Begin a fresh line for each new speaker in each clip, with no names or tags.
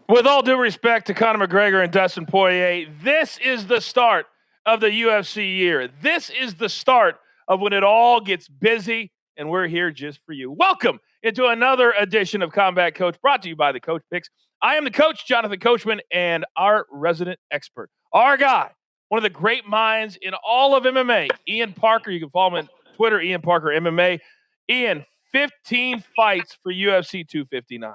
With all due respect to Conor McGregor and Dustin Poirier, this is the start of the UFC year. This is the start of when it all gets busy, and we're here just for you. Welcome into another edition of Combat Coach, brought to you by the Coach Picks. I am the coach, Jonathan Coachman, and our resident expert, our guy, one of the great minds in all of MMA, Ian Parker. You can follow him on Twitter, Ian Parker MMA. Ian, 15 fights for UFC 259.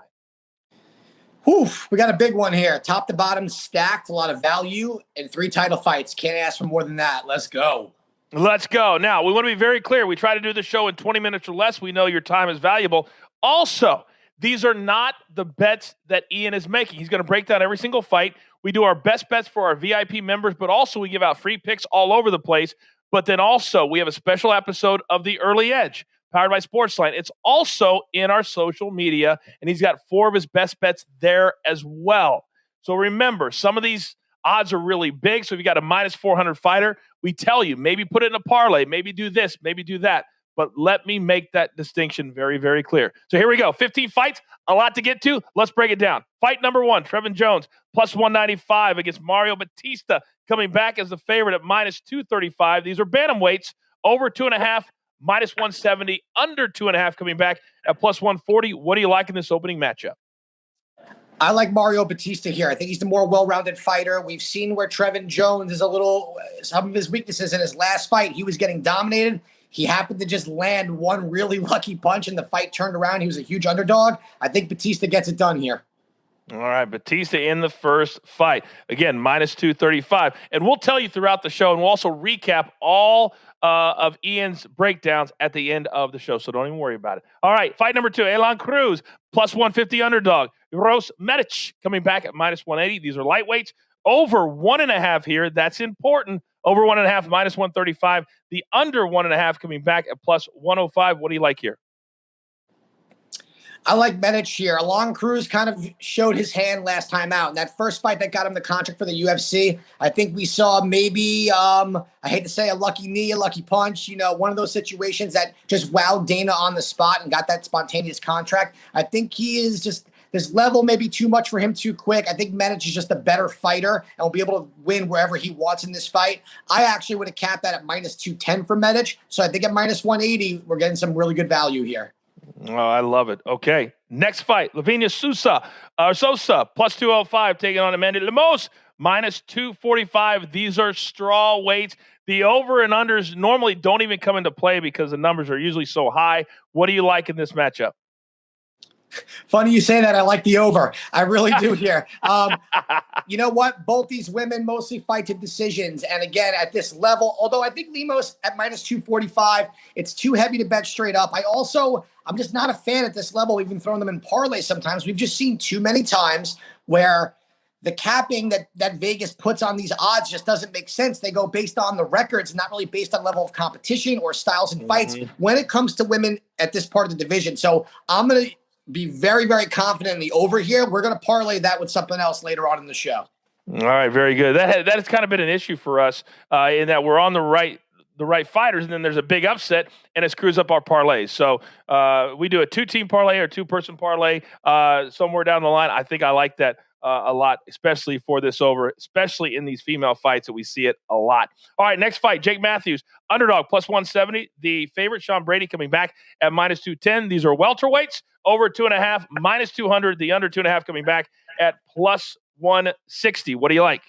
Whew, we got a big one here. Top to bottom stacked, a lot of value, and 3 title fights. Can't ask for more than that. Let's go.
Let's go. Now, we want to be very clear. We try to do the show in 20 minutes or less. We know your time is valuable. Also, these are not the bets that Ian is making. He's going to break down every single fight. We do our best bets for our VIP members, but also we give out free picks all over the place. But then also, we have a special episode of The Early Edge, powered by Sportsline. It's also in our social media, and he's got 4 of his best bets there as well. So remember, some of these odds are really big. So if you got a minus 400 fighter, we tell you, maybe put it in a parlay, maybe do this, maybe do that. But let me make that distinction very, very clear. So here we go. 15 fights, a lot to get to. Let's break it down. Fight number 1, Trevin Jones, plus 195 against Mario Batista, coming back as the favorite at minus 235. These are bantamweights, over 2.5, minus 170, under 2.5, coming back at plus 140. What do you like in this opening matchup?
I like Mario Batista here. I think he's the more well-rounded fighter. We've seen where Trevin Jones is some of his weaknesses in his last fight. He was getting dominated. He happened to just land one really lucky punch, and the fight turned around. He was a huge underdog. I think Batista gets it done here.
All right, Batista in the first fight. Again, minus 235. And we'll tell you throughout the show, and we'll also recap all of Ian's breakdowns at the end of the show, so don't even worry about it. All right, fight number 2, Elon Cruz, plus 150 underdog. Gross Medic coming back at minus 180. These are lightweights. Over 1.5 here. That's important. Over 1.5, minus 135. The under 1.5 coming back at plus 105. What do you like here?
I like Medic here. Alon Cruz kind of showed his hand last time out. In that first fight that got him the contract for the UFC, I think we saw maybe, I hate to say a lucky knee, a lucky punch, one of those situations that just wowed Dana on the spot and got that spontaneous contract. I think he is just, this level may be too much for him too quick. I think Medic is just a better fighter and will be able to win wherever he wants in this fight. I actually would have capped that at minus 210 for Medic. So I think at minus 180, we're getting some really good value here.
Oh, I love it. Okay, next fight, Sosa, plus 205, taking on Amanda Lemos, minus 245. These are straw weights. The over and unders normally don't even come into play because the numbers are usually so high. What do you like in this matchup?
Funny you say that. I like the over. I really do here. You know what? Both these women mostly fight to decisions. And again, at this level, although I think Lemos at minus 245, it's too heavy to bet straight up. I'm just not a fan at this level, even throwing them in parlay sometimes. We've just seen too many times where the capping that Vegas puts on these odds just doesn't make sense. They go based on the records, not really based on level of competition or styles and fights when it comes to women at this part of the division. So I'm going to be very, very confident in the over here. We're going to parlay that with something else later on in the show.
All right, very good. That has kind of been an issue for us in that we're on the right fighters, and then there's a big upset, and it screws up our parlays. So we do a 2-team parlay or 2-person parlay somewhere down the line. I think I like that a lot, especially for this over, especially in these female fights that we see it a lot. All right, next fight, Jake Matthews, underdog, plus 170. The favorite, Sean Brady, coming back at minus 210. These are welterweights, over 2.5, minus 200. The under 2.5 coming back at plus 160. What do you like?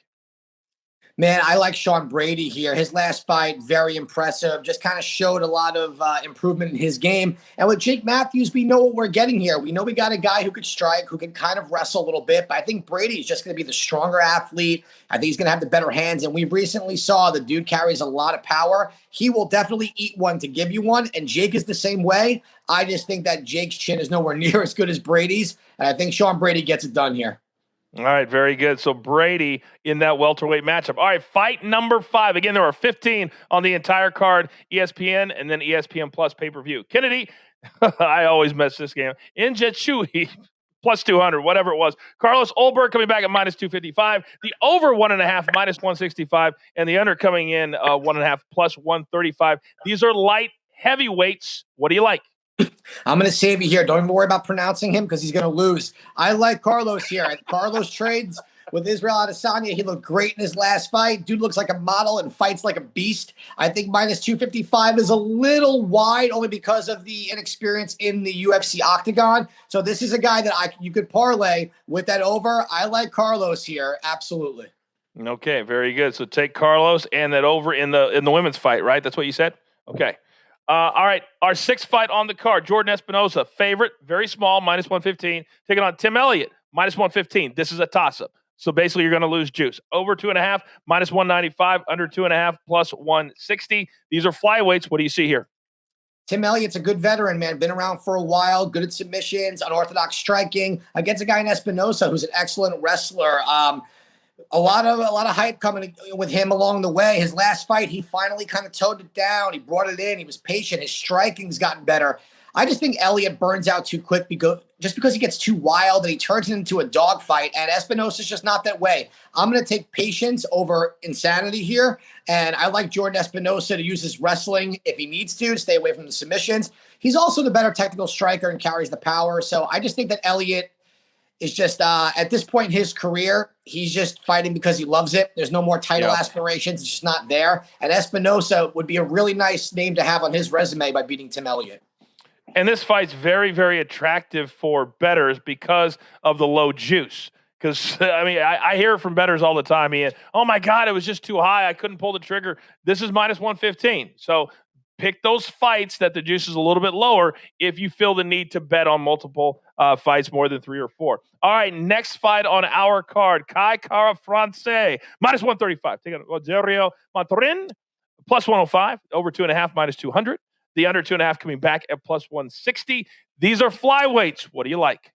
Man, I like Sean Brady here. His last fight, very impressive. Just kind of showed a lot of improvement in his game. And with Jake Matthews, we know what we're getting here. We know we got a guy who could strike, who can kind of wrestle a little bit. But I think Brady is just going to be the stronger athlete. I think he's going to have the better hands. And we recently saw the dude carries a lot of power. He will definitely eat one to give you one. And Jake is the same way. I just think that Jake's chin is nowhere near as good as Brady's. And I think Sean Brady gets it done here.
All right, very good. So Brady in that welterweight matchup. All right, fight number 5. Again, there are 15 on the entire card, ESPN and then ESPN Plus pay-per-view. Kennedy, I always mess this game. Injechui, plus 200, whatever it was. Carlos Ulberg coming back at minus 255. The over 1.5, minus 165. And the under coming in 1.5, plus 135. These are light heavyweights. What do you like?
I'm going to save you here. Don't even worry about pronouncing him because he's going to lose. I like Carlos here. Carlos trades with Israel Adesanya. He looked great in his last fight. Dude looks like a model and fights like a beast. I think minus 255 is a little wide only because of the inexperience in the UFC octagon. So this is a guy that you could parlay with that over. I like Carlos here. Absolutely.
Okay, very good. So take Carlos and that over in the women's fight, right? That's what you said? Okay. All right, our sixth fight on the card, Jordan Espinosa, favorite, very small, minus 115, taking on Tim Elliott, minus 115. This is a toss-up. So basically, you're going to lose juice. Over 2.5, minus 195, under 2.5, plus 160. These are flyweights. What do you see here?
Tim Elliott's a good veteran, man. Been around for a while, good at submissions, unorthodox striking, against a guy in Espinosa who's an excellent wrestler. A lot of hype coming with him along the way. His last fight, he finally kind of toned it down. He brought it in. He was patient. His striking's gotten better. I just think Elliot burns out too quick because he gets too wild and he turns it into a dogfight. And Espinosa's just not that way. I'm going to take patience over insanity here. And I like Jordan Espinosa to use his wrestling if he needs to stay away from the submissions. He's also the better technical striker and carries the power. So I just think that Elliot is just at this point in his career, he's just fighting because he loves it. There's no more title aspirations. It's just not there. And Espinosa would be a really nice name to have on his resume by beating Tim Elliott.
And this fight's very, very attractive for bettors because of the low juice. Because, I mean, I hear from bettors all the time, Ian, oh, my God, it was just too high. I couldn't pull the trigger. This is minus 115. So pick those fights that the juice is a little bit lower if you feel the need to bet on multiple fights, more than 3 or 4. All right, next fight on our card, Kai Kara France, minus 135. Take on Bontorin, plus 105, over 2.5, minus 200. The under 2.5 coming back at plus 160. These are flyweights. What do you like?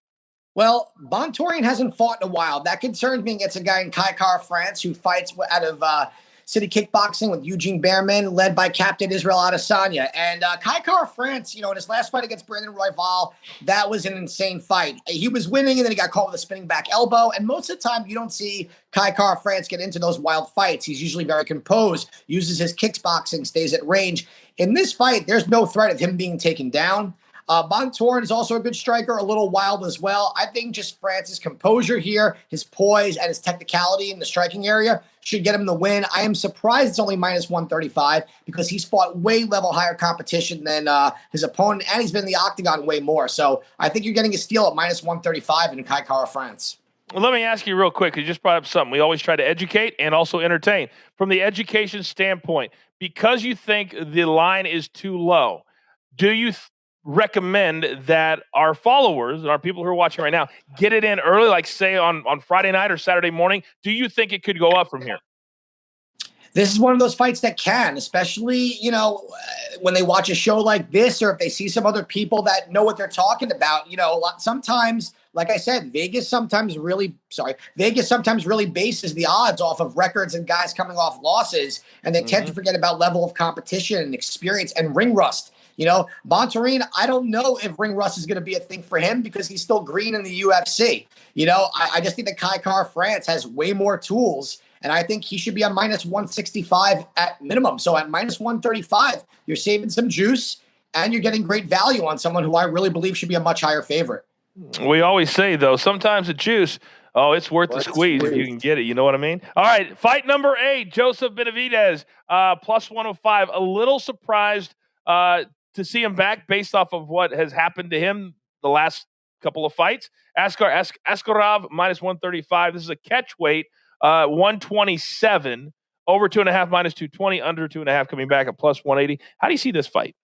Well, Bontorin hasn't fought in a while. That concerns me against a guy in Kai Kara France who fights out of City Kickboxing with Eugene Behrman, led by Captain Israel Adesanya. And Kai Kara France, in his last fight against Brandon Royval, that was an insane fight. He was winning, and then he got caught with a spinning back elbow. And most of the time, you don't see Kai Kara France get into those wild fights. He's usually very composed, uses his kickboxing, stays at range. In this fight, there's no threat of him being taken down. Bontorin is also a good striker, a little wild as well. I think just France's composure here, his poise, and his technicality in the striking area should get him the win. I am surprised it's only minus 135 because he's fought way level higher competition than his opponent, and he's been in the octagon way more. So I think you're getting a steal at minus 135 in Kai Kara France.
Well, let me ask you real quick. You just brought up something. We always try to educate and also entertain. From the education standpoint, because you think the line is too low, do you recommend that our followers and our people who are watching right now get it in early, like say on Friday night or Saturday morning? Do you think it could go up from here?
This is one of those fights that can, especially, when they watch a show like this or if they see some other people that know what they're talking about. Sometimes, like I said, Vegas sometimes really bases the odds off of records and guys coming off losses, and they tend to forget about level of competition and experience and ring rust. Bontorin, I don't know if ring rust is going to be a thing for him because he's still green in the UFC. I just think that Kai Kara France has way more tools, and I think he should be on minus 165 at minimum. So at minus 135, you're saving some juice, and you're getting great value on someone who I really believe should be a much higher favorite.
We always say, though, sometimes the juice, it's worth the squeeze if you can get it. You know what I mean? All right, fight number 8, Joseph Benavidez, plus 105. A little surprised to see him back based off of what has happened to him the last couple of fights. Askarov, minus 135. This is a catch weight, 127. Over 2.5, minus 220. Under 2.5, coming back at plus 180. How do you see this fight?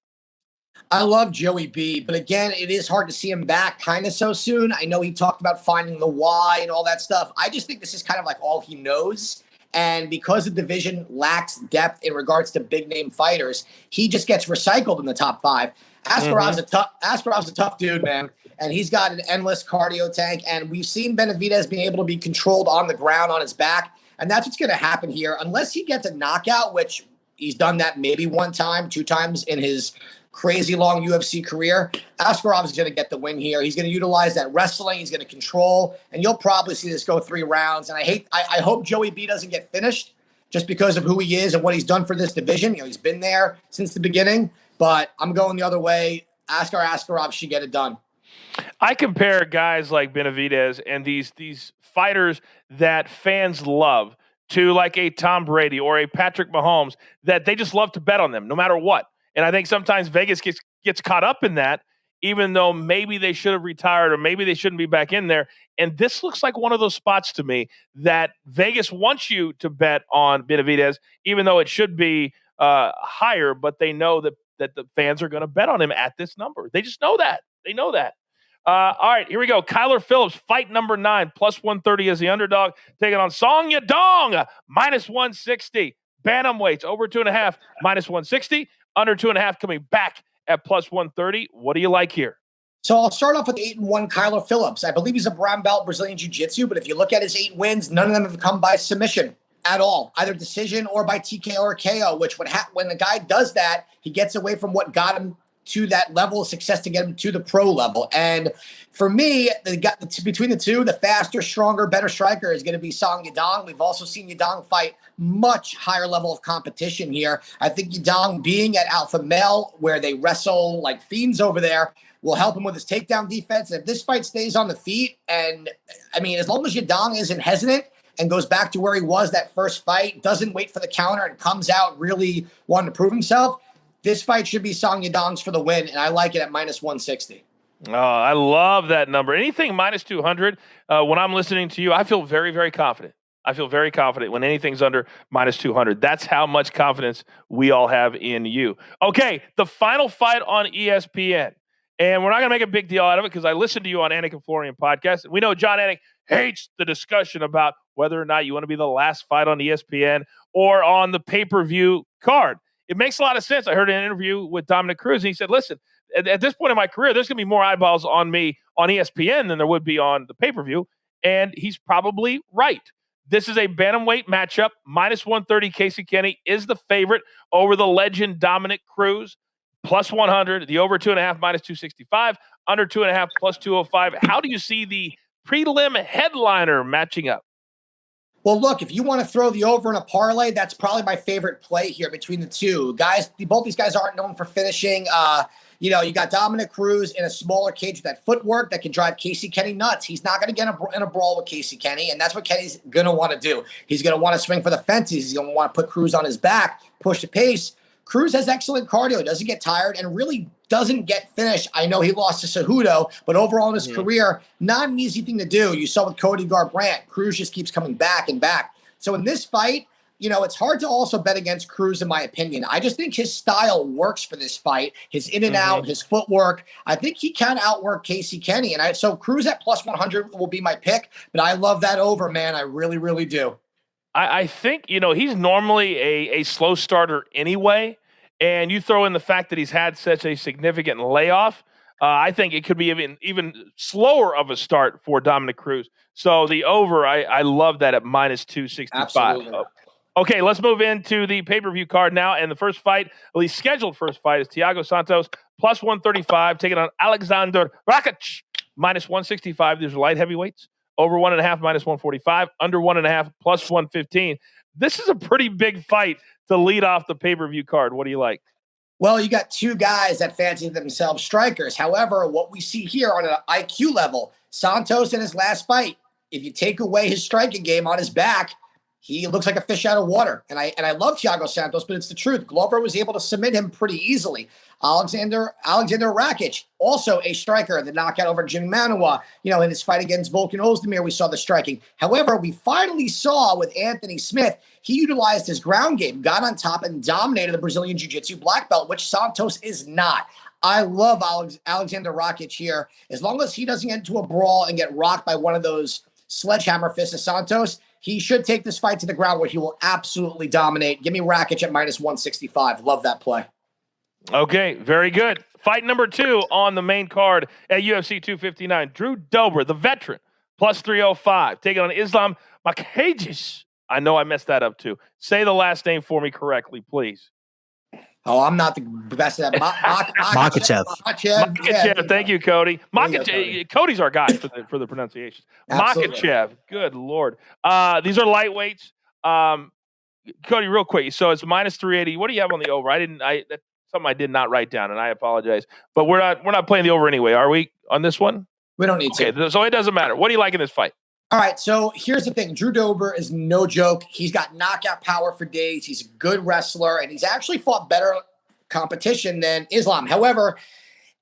I love Joey B, but again, it is hard to see him back kind of so soon. I know he talked about finding the why and all that stuff. I just think this is kind of like all he knows. And because the division lacks depth in regards to big-name fighters, he just gets recycled in the top 5. Askarov's a tough dude, man. And he's got an endless cardio tank. And we've seen Benavidez being able to be controlled on the ground on his back. And that's what's going to happen here. Unless he gets a knockout, which he's done that maybe 1 time, 2 times in his crazy long UFC career, Askarov is going to get the win here. He's going to utilize that wrestling. He's going to control, and you'll probably see this go 3 rounds. And I hope Joey B doesn't get finished just because of who he is and what he's done for this division. He's been there since the beginning, but I'm going the other way. Askar Askarov should get it done.
I compare guys like Benavidez and these fighters that fans love to like a Tom Brady or a Patrick Mahomes that they just love to bet on them no matter what. And I think sometimes Vegas gets caught up in that, even though maybe they should have retired or maybe they shouldn't be back in there. And this looks like one of those spots to me that Vegas wants you to bet on Benavidez, even though it should be higher, but they know that the fans are going to bet on him at this number. They just know that. They know that. All right, here we go. Kyler Phillips, fight number 9, plus 130 as the underdog, taking on Song Yadong, minus 160. Bantamweights, over 2.5, minus 160. Under 2.5 coming back at plus 130. What do you like here?
So I'll start off with 8-1 Kyler Phillips. I believe he's a brown belt Brazilian Jiu-Jitsu, but if you look at his 8 wins, none of them have come by submission at all, either decision or by TKO or KO, which when the guy does that, he gets away from what got him to that level of success to get him to the pro level. And for me, between the two, the faster, stronger, better striker is going to be Song Yadong. We've also seen Yadong fight much higher level of competition here. I think Yadong being at Alpha Male, where they wrestle like fiends over there, will help him with his takedown defense. And if this fight stays on the feet, and I mean, as long as Yadong isn't hesitant and goes back to where he was that first fight, doesn't wait for the counter and comes out really wanting to prove himself, this fight should be Song Yadong's for the win, and I like it at minus 160.
Oh, I love that number. Anything minus 200, when I'm listening to you, I feel very, very confident. I feel very confident when anything's under minus 200. That's how much confidence we all have in you. Okay, the final fight on ESPN. And we're not going to make a big deal out of it because I listened to you on Anik and Florian podcast. And we know John Anik hates the discussion about whether or not you want to be the last fight on ESPN or on the pay-per-view card. It makes a lot of sense. I heard an interview with Dominick Cruz, and he said, listen, at this point in my career, there's going to be more eyeballs on me on ESPN than there would be on the pay-per-view, and he's probably right. This is a bantamweight matchup. Minus 130, Casey Kenney is the favorite over the legend Dominick Cruz. Plus 100, the over 2.5, minus 265, under 2.5, plus 205. How do you see the prelim headliner matching up?
Well, look, if you want to throw the over in a parlay, that's probably my favorite play here between the two. Guys, both these guys aren't known for finishing. You got Dominick Cruz in a smaller cage with that footwork that can drive Casey Kenney nuts. He's not going to get in a brawl with Casey Kenney, and that's what Kenny's going to want to do. He's going to want to swing for the fences. He's going to want to put Cruz on his back, push the pace. Cruz has excellent cardio, doesn't get tired, and really doesn't get finished. I know he lost to Cejudo, but overall in his career, not an easy thing to do. You saw with Cody Garbrandt, Cruz just keeps coming back and back. So in this fight, it's hard to also bet against Cruz, in my opinion. I just think his style works for this fight, his in and out, his footwork. I think he can outwork Casey Kenney. And so Cruz at plus 100 will be my pick, but I love that over, man. I really, really do.
I think, he's normally a slow starter anyway, and you throw in the fact that he's had such a significant layoff, I think it could be even slower of a start for Dominick Cruz. So the over, I love that at minus 265.
Absolutely.
Okay, let's move into the pay-per-view card now, and the first fight, at least scheduled first fight, is Thiago Santos, plus 135, taking on Alexander Rakic, minus 165. These are light heavyweights. Over 1.5, minus 145. Under 1.5, plus 115. This is a pretty big fight to lead off the pay-per-view card. What do you like?
Well, you got two guys that fancy themselves strikers. However, what we see here on an IQ level, Santos in his last fight, if you take away his striking game on his back, he looks like a fish out of water. And I love Thiago Santos, but it's the truth. Glover was able to submit him pretty easily. Alexander Rakic, also a striker, the knockout over Jimmy Manuwa. In his fight against Volkan Ozdemir, we saw the striking. However, we finally saw with Anthony Smith, he utilized his ground game, got on top, and dominated the Brazilian Jiu-Jitsu black belt, which Santos is not. I love Alexander Rakic here. As long as he doesn't get into a brawl and get rocked by one of those sledgehammer fists of Santos, he should take this fight to the ground where he will absolutely dominate. Give me Rakic at minus 165. Love that play.
Okay, very good. Fight number 2 on the main card at UFC 259. Drew Dober, the veteran, plus 305, taking on Islam Makhachev. I know I messed that up too. Say the last name for me correctly, please.
Oh, I'm not the best at that.
Makhachev.
Makhachev. Thank you, Cody.
Makhachev.
Cody's our guy for the pronunciations. Makhachev. Good Lord. These are lightweights. Cody, real quick. So it's minus 380. What do you have on the over? something I did not write down, and I apologize. But we're not playing the over anyway, are we, on this one?
We don't need to.
Okay, so it doesn't matter. What do you like in this fight?
All right, so here's the thing. Drew Dober is no joke. He's got knockout power for days. He's a good wrestler, and he's actually fought better competition than Islam. However,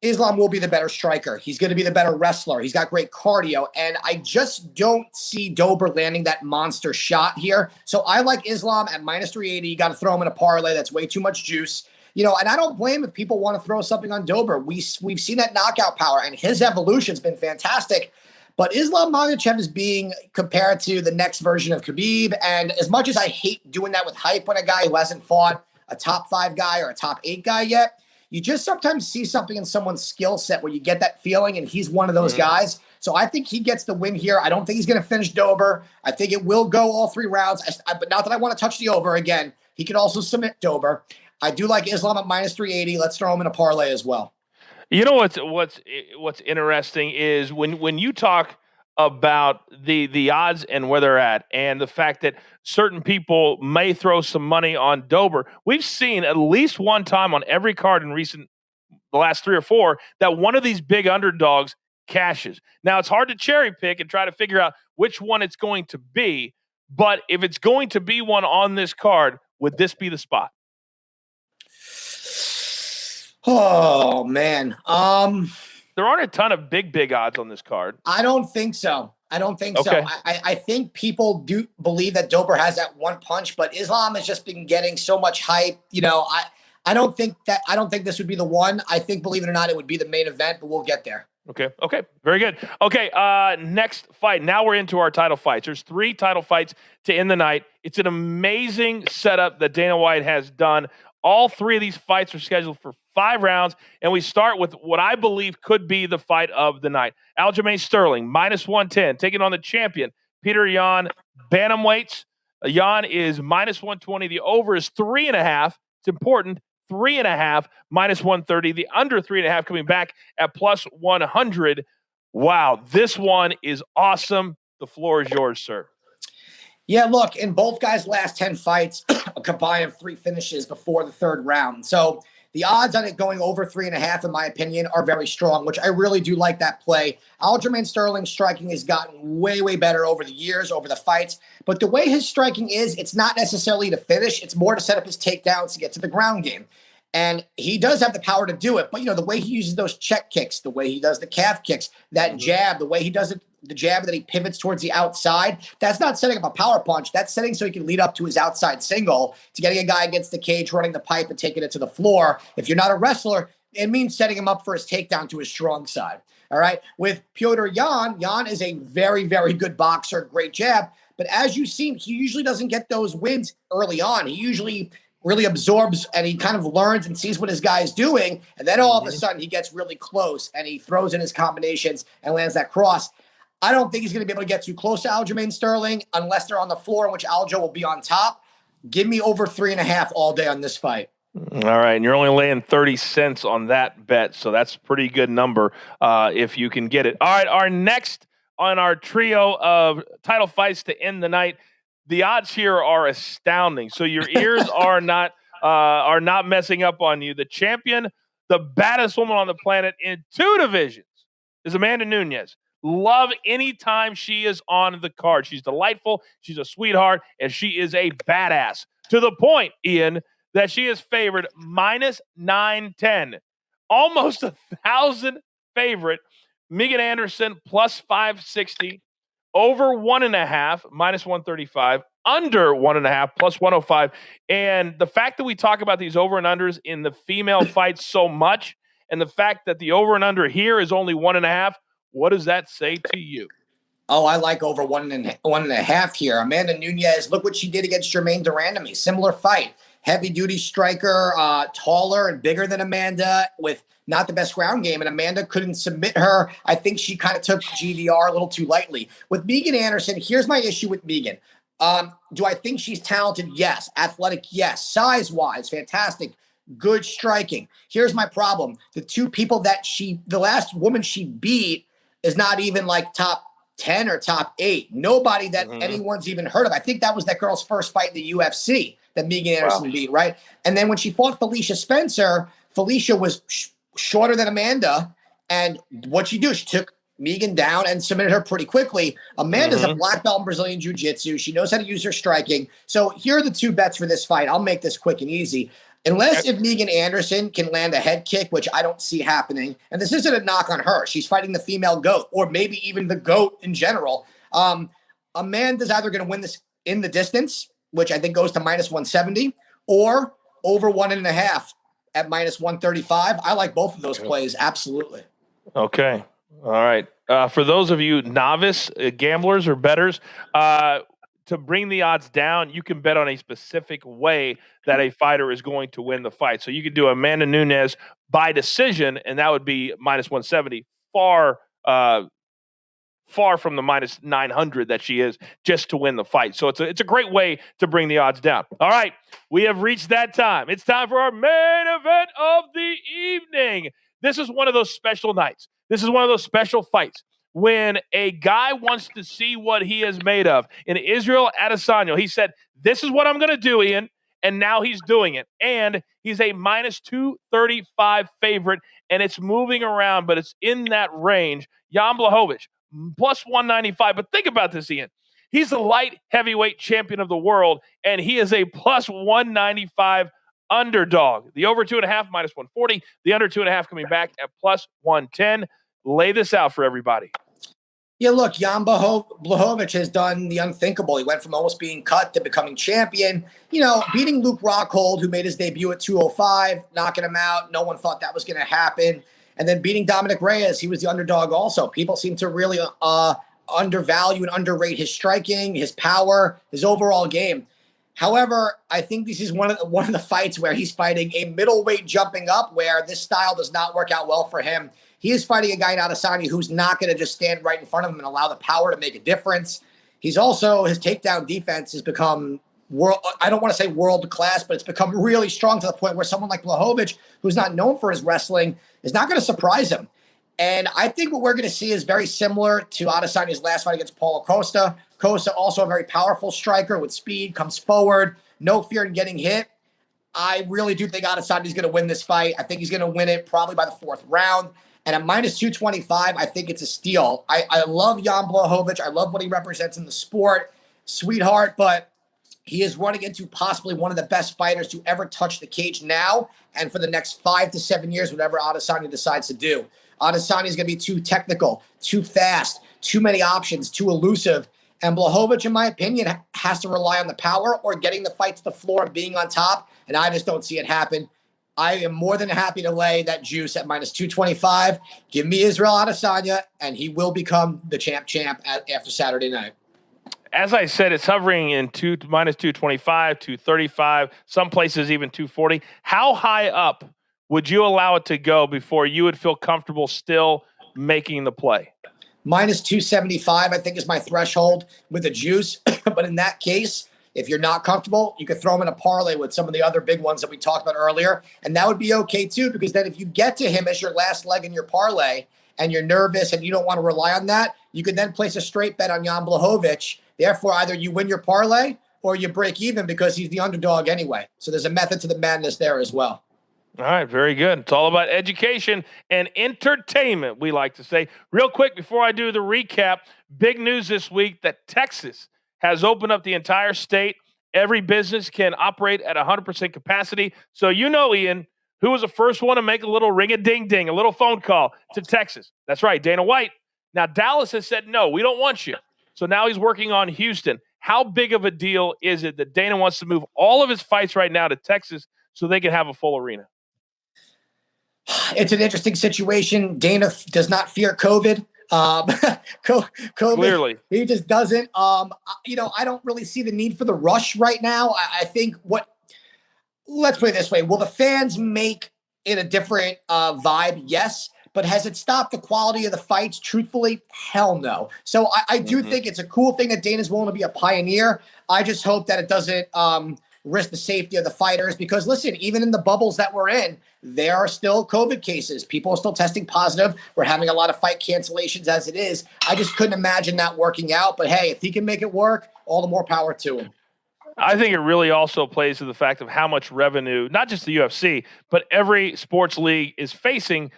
Islam will be the better striker. He's going to be the better wrestler. He's got great cardio, and I just don't see Dober landing that monster shot here. So I like Islam at minus 380. You got to throw him in a parlay. That's way too much juice. And I don't blame if people want to throw something on Dober. We've seen that knockout power, and his evolution's been fantastic. But Islam Makhachev is being compared to the next version of Khabib. And as much as I hate doing that with hype on a guy who hasn't fought a top 5 guy or a top 8 guy yet, you just sometimes see something in someone's skill set where you get that feeling, and he's one of those guys. So I think he gets the win here. I don't think he's going to finish Dober. I think it will go all 3 rounds. But not that I want to touch the over again. He could also submit Dober. I do like Islam at minus 380. Let's throw him in a parlay as well.
You know what's interesting is when you talk about the odds and where they're at, and the fact that certain people may throw some money on Dober. We've seen at least one time on every card in the last 3 or 4 that one of these big underdogs cashes. Now it's hard to cherry pick and try to figure out which one it's going to be, but if it's going to be one on this card, would this be the spot?
Oh, man.
There aren't a ton of big odds on this card.
I don't think so.
Okay.
I think people do believe that Dober has that one punch, but Islam has just been getting so much hype. I don't think this would be the one. I think, believe it or not, it would be the main event, but we'll get there.
Okay. Very good. Okay, next fight. Now we're into our title fights. There's 3 title fights to end the night. It's an amazing setup that Dana White has done. All 3 of these fights are scheduled for 5 rounds, and we start with what I believe could be the fight of the night. Aljamain Sterling, minus 110, taking on the champion, Peter Yan, bantamweights. Yan is minus 120. The over is 3.5. It's important, 3.5, minus 130. The under 3.5 coming back at plus 100. Wow, this one is awesome. The floor is yours, sir.
Yeah, look, in both guys' last 10 fights, a combined of 3 finishes before the 3rd round. So the odds on it going over 3.5, in my opinion, are very strong, which I really do like that play. Aljamain Sterling's striking has gotten way, way better over the years, over the fights. But the way his striking is, it's not necessarily to finish. It's more to set up his takedowns to get to the ground game. And he does have the power to do it. But, the way he uses those check kicks, the way he does the calf kicks, that jab, the way he does it, the jab that he pivots towards the outside, that's not setting up a power punch. That's setting so he can lead up to his outside single, to getting a guy against the cage, running the pipe, and taking it to the floor. If you're not a wrestler, it means setting him up for his takedown to his strong side. All right. With Petr Yan, Yan is a very, very good boxer, great jab. But as you've seen, he usually doesn't get those wins early on. He usually really absorbs, and he kind of learns and sees what his guy is doing. And then all of a sudden he gets really close and he throws in his combinations and lands that cross. I don't think he's going to be able to get too close to Aljamain Sterling unless they're on the floor, in which Aljo will be on top. Give me over 3.5 all day on this fight.
All right, and you're only laying 30 cents on that bet, so that's a pretty good number if you can get it. All right, our next on our trio of title fights to end the night, the odds here are astounding. So your ears are not messing up on you. The champion, the baddest woman on the planet in 2 divisions, is Amanda Nunes. Love any time she is on the card. She's delightful. She's a sweetheart, and she is a badass. To the point, Ian, that she is favored minus 910. Almost 1,000 favorite. Megan Anderson plus 560. Over 1.5, minus 135. Under 1.5, plus 105. And the fact that we talk about these over and unders in the female fights so much, and the fact that the over and under here is only 1.5, what does that say to you?
Oh, I like over 1.5 here. Amanda Nunes, look what she did against Germaine Durandamy. Similar fight. Heavy-duty striker, taller and bigger than Amanda, with not the best ground game, and Amanda couldn't submit her. I think she kind of took GDR a little too lightly. With Megan Anderson, here's my issue with Megan. Do I think she's talented? Yes. Athletic? Yes. Size-wise, fantastic. Good striking. Here's my problem. The 2 people that the last woman she beat is not even like top 10 or top 8. Nobody that anyone's even heard of. I think that was that girl's first fight in the UFC. that Megan Anderson beat, right? And then when she fought Felicia Spencer, Felicia was shorter than Amanda. And what'd she do? She took Megan down and submitted her pretty quickly. Amanda's a black belt in Brazilian Jiu-Jitsu. She knows how to use her striking. So here are the two bets for this fight. I'll make this quick and easy. Unless if Megan Anderson can land a head kick, which I don't see happening, and this isn't a knock on her. She's fighting the female GOAT, or maybe even the GOAT in general. Amanda's either going to win this in the distance, which I think goes to -170, or over 1.5 at -135. I like both of those plays, absolutely.
Okay. All right. For those of you novice gamblers or bettors, to bring the odds down, you can bet on a specific way that a fighter is going to win the fight. So you could do Amanda Nunes by decision, and that would be -170, far from the -900 that she is just to win the fight. So it's a great way to bring the odds down. All right, we have reached that time. It's time for our main event of the evening. This is one of those special nights. This is one of those special fights when a guy wants to see what he is made of. In Israel Adesanya, he said, this is what I'm going to do, Ian, and now he's doing it. And he's a -235 favorite, and it's moving around, but it's in that range. Jan Blachowicz, +195. But think about this, Ian. He's the light heavyweight champion of the world, and he is a +195 underdog. The over 2.5, -140. The under 2.5 coming back at +110. Lay this out for everybody.
Yeah, look, Jan Blachowicz has done the unthinkable. He went from almost being cut to becoming champion. You know, beating Luke Rockhold, who made his debut at 205, knocking him out. No one thought that was going to happen. And then beating Dominick Reyes, he was the underdog also. People seem to really undervalue and underrate his striking, his power, his overall game. However, I think this is one of the fights where he's fighting a middleweight jumping up, where this style does not work out well for him. He is fighting a guy in Adesanya who's not going to just stand right in front of him and allow the power to make a difference. He's also, his takedown defense has become I don't want to say world class, but it's become really strong to the point where someone like Blachowicz, who's not known for his wrestling, is not going to surprise him. And I think what we're going to see is very similar to Adesanya's last fight against Paulo Costa. Costa, also a very powerful striker with speed, comes forward, no fear in getting hit. I really do think Adesanya is going to win this fight. I think he's going to win it probably by the 4th round. And at -225, I think it's a steal. I love Jan Blachowicz. I love what he represents in the sport. Sweetheart, but he is running into possibly one of the best fighters to ever touch the cage now and for the next 5 to 7 years, whatever Adesanya decides to do. Adesanya is going to be too technical, too fast, too many options, too elusive. And Blachowicz, in my opinion, has to rely on the power or getting the fight to the floor and being on top. And I just don't see it happen. I am more than happy to lay that juice at -225. Give me Israel Adesanya, and he will become the champ after Saturday night.
As I said, it's hovering in -225, 235, some places even 240. How high up would you allow it to go before you would feel comfortable still making the play?
-275, I think, is my threshold with the juice. But in that case, if you're not comfortable, you could throw him in a parlay with some of the other big ones that we talked about earlier. And that would be okay too, because then if you get to him as your last leg in your parlay and you're nervous and you don't want to rely on that, you can then place a straight bet on Jan Blachowicz. Therefore, either you win your parlay or you break even because he's the underdog anyway. So there's a method to the madness there as well.
All right, very good. It's all about education and entertainment, we like to say. Real quick, before I do the recap, big news this week that Texas has opened up the entire state. Every business can operate at 100% capacity. So you know, Ian, who was the first one to make a little ring-a-ding-ding, a little phone call to Texas? That's right, Dana White. Now, Dallas has said, no, we don't want you. So now he's working on Houston. How big of a deal is it that Dana wants to move all of his fights right now to Texas so they can have a full arena?
It's an interesting situation. Dana does not fear COVID. COVID,
clearly,
he just doesn't. I don't really see the need for the rush right now. I think let's put it this way. Will the fans make it a different vibe? Yes. But has it stopped the quality of the fights? Truthfully, hell no. So I do think it's a cool thing that Dana's willing to be a pioneer. I just hope that it doesn't risk the safety of the fighters, because listen, even in the bubbles that we're in, there are still COVID cases. People are still testing positive. We're having a lot of fight cancellations as it is. I just couldn't imagine that working out. But hey, if he can make it work, all the more power to him.
I think it really also plays to the fact of how much revenue, not just the UFC, but every sports league is facing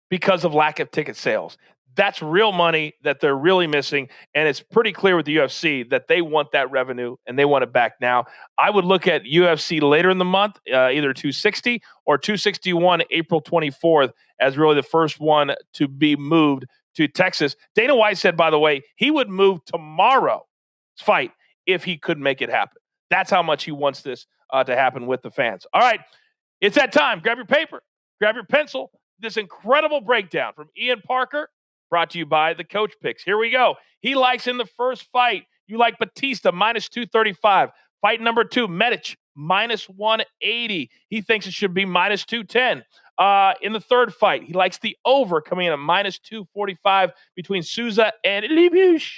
because of lack of ticket sales. That's real money that they're really missing. And it's pretty clear with the UFC that they want that revenue and they want it back now. I would look at UFC later in the month, either 260 or 261, April 24th, as really the first one to be moved to Texas. Dana White said, by the way, he would move tomorrow's fight if he could make it happen. That's how much he wants this to happen with the fans. All right, it's that time. Grab your paper, grab your pencil. This incredible breakdown from Ian Parker, brought to you by the Coach Picks. Here we go. He likes in the first fight, you like Batista, minus 235. Fight number 2, Medic, minus 180. He thinks it should be minus 210. In the third fight, he likes the over coming in at minus 245 between Sousa and Libush.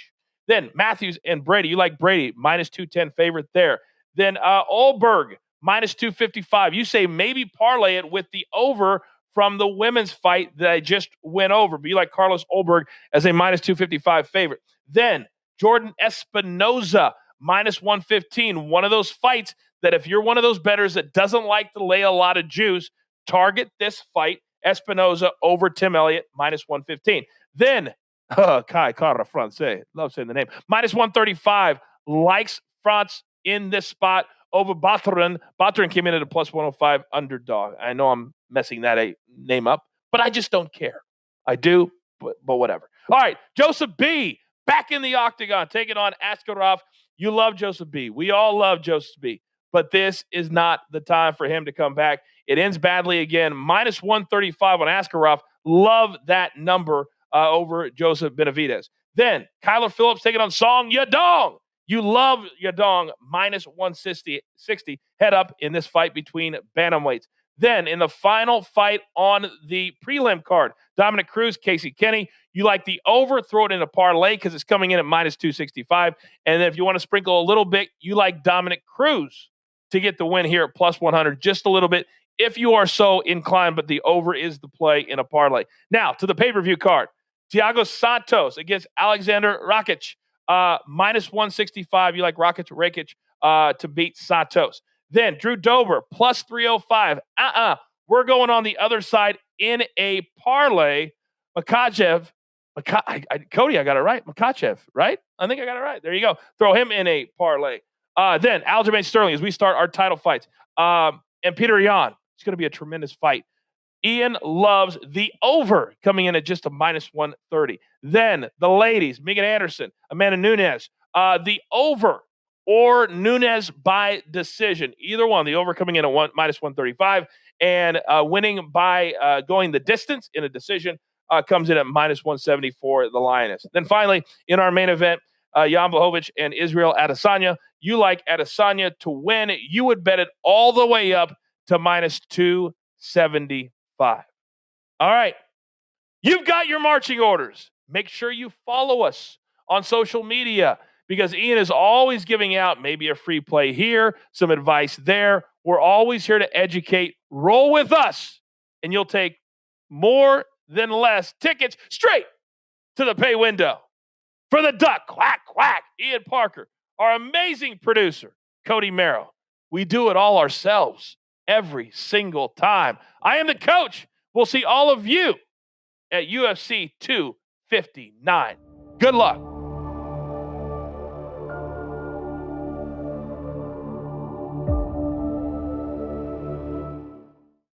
Then Matthews and Brady. You like Brady, minus 210 favorite there. Then Olberg, minus 255. You say maybe parlay it with the over from the women's fight that I just went over. But you like Carlos Olberg as a minus 255 favorite. Then Jordan Espinosa, minus 115. One of those fights that if you're one of those bettors that doesn't like to lay a lot of juice, target this fight, Espinosa over Tim Elliott, minus 115. Then, Kai Cara Francais, love saying the name, minus 135, likes France in this spot over Bontorin. Bontorin came in at a plus 105 underdog. I know I'm messing that name up, but I just don't care. I do, but whatever. All right, Joseph B. back in the octagon, taking on Askarov. You love Joseph B. We all love Joseph B. But this is not the time for him to come back. It ends badly again. Minus 135 on Askarov. Love that number over Joseph Benavidez. Then Kyler Phillips taking on Song Yadong. You love Yadong, minus 160. Head up in this fight between bantamweights. Then in the final fight on the prelim card, Dominick Cruz, Casey Kenney. You like the over, throw it in a parlay because it's coming in at minus 265. And then if you want to sprinkle a little bit, you like Dominick Cruz to get the win here at plus 100, just a little bit if you are so inclined, but the over is the play in a parlay. Now to the pay-per-view card. Thiago Santos against Alexander Rakic, minus 165. You like Rakic to beat Santos. Then Drew Dober, plus 305. We're going on the other side in a parlay. Makhachev, Cody, I got it right. Makhachev, right? I think I got it right. There you go. Throw him in a parlay. Then Aljamain Sterling as we start our title fights. And Peter Yan. It's going to be a tremendous fight. Ian loves the over coming in at just a minus 130. Then the ladies, Megan Anderson, Amanda Nunes, the over or Nunes by decision. Either one. The over coming in at minus 135 and winning by going the distance in a decision comes in at minus 170 for the Lioness. Then finally, in our main event, Jan Blachowicz and Israel Adesanya. You like Adesanya to win. You would bet it all the way up to minus 275. All right. You've got your marching orders. Make sure you follow us on social media because Ian is always giving out maybe a free play here, some advice there. We're always here to educate. Roll with us, and you'll take more than less tickets straight to the pay window. For the duck, quack, quack, Ian Parker, our amazing producer, Cody Merrill. We do it all ourselves every single time. I am the coach. We'll see all of you at UFC 259. Good luck.